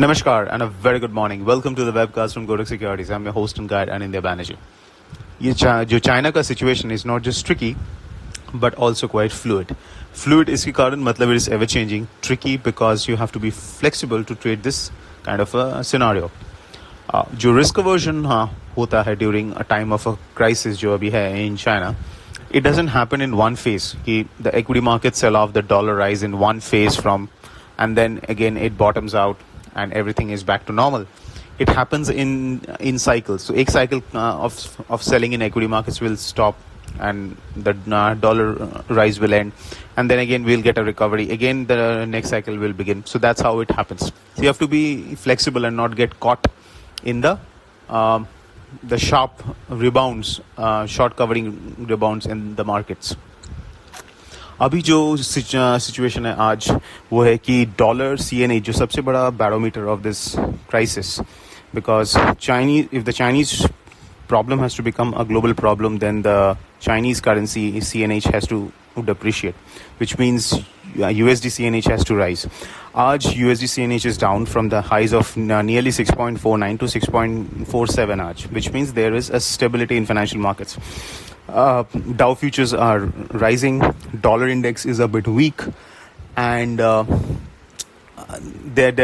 Namaskar and a very good morning. Welcome to the webcast from Kotak Securities. I'm your host and guide Anindya Banerjee. जो China का situation is not just tricky but also quite fluid. Fluid इसके कारण मतलब it is ever changing. Tricky because you have to be flexible to trade this kind of a scenario. जो risk aversion होता है during a time of a crisis जो अभी है in China, it doesn't happen in one phase. कि the equity market sell off, the dollar rise in one phase from, and then again it bottoms out and everything is back to normal. It happens in cycles. So एक cycle of selling in equity markets will stop and the dollar rise will end, and then again we'll get a recovery. Again the next cycle will begin. So that's how it happens. So you have to be flexible and not get caught in the sharp rebounds, short covering rebounds in the markets. अभी जो situation है आज वो है कि dollar CNH जो सबसे बड़ा barometer of this crisis, because if the Chinese problem has to become a global problem, then the Chinese currency CNH has to depreciate, which means USD CNH has to rise. आज USD CNH is down from the highs of nearly 6.49 to 6.47 आज, which means there is a stability in financial markets. Dow futures are rising, dollar index is a bit weak, and there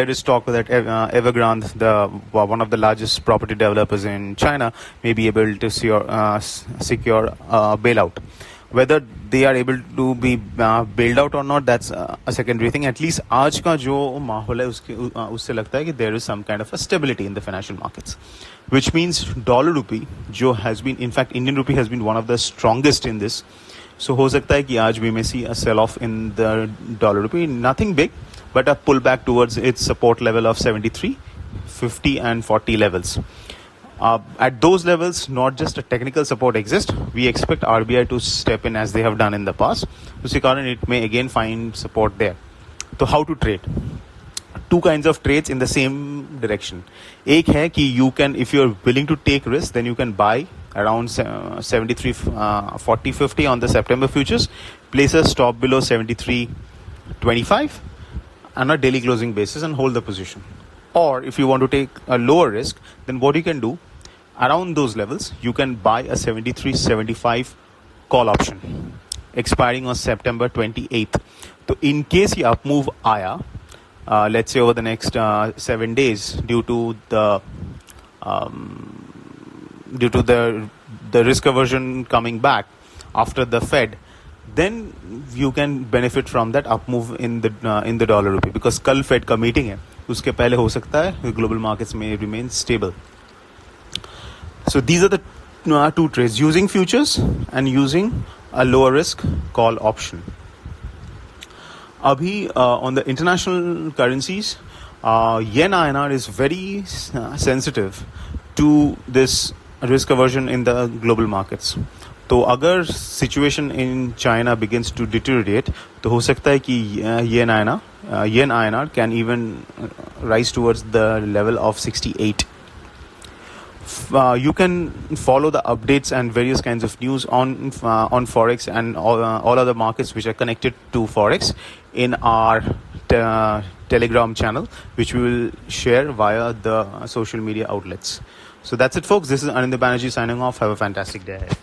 is talk that Evergrande, one of the largest property developers in China, may be able to secure a bailout. Whether they are able to be bailed out or not, that's a secondary thing. At least आज का जो माहौल है उससे लगता है कि there is some kind of a stability in the financial markets, which means dollar rupee जो has been, in fact Indian rupee has been one of the strongest in this. So हो सकता है कि आज we may see a sell off in the dollar rupee, nothing big, but a pullback towards its support level of 73, 50 and 40 levels. At those levels, not just a technical support exists. We expect RBI to step in as they have done in the past. So it may again find support there. So how to trade? Two kinds of trades in the same direction. एक है कि you can, if you're willing to take risk, then you can buy around 73, 40, 50 on the September futures. Place a stop below 73.25 on a daily closing basis and hold the position. Or if you want to take a lower risk, then what you can do, around those levels, you can buy a 73.75 call option expiring on September 28th. So in case ये up move आया, let's say over the next 7 days, due to the risk aversion coming back after the Fed, then you can benefit from that up move in the dollar rupee, because कल Fed का meeting है, उसके पहले हो सकता है global markets may remain stable. So these are the two trades, using futures and using a lower risk call option. Abhi on the international currencies, yen INR is very sensitive to this risk aversion in the global markets. तो अगर situation in China begins to deteriorate, तो हो सकता है कि yen INR can even rise towards the level of 68. You can follow the updates and various kinds of news on Forex and all other markets which are connected to Forex in our Telegram channel, which we will share via the social media outlets. So that's it, folks. This is Anindya Banerjee signing off. Have a fantastic day ahead.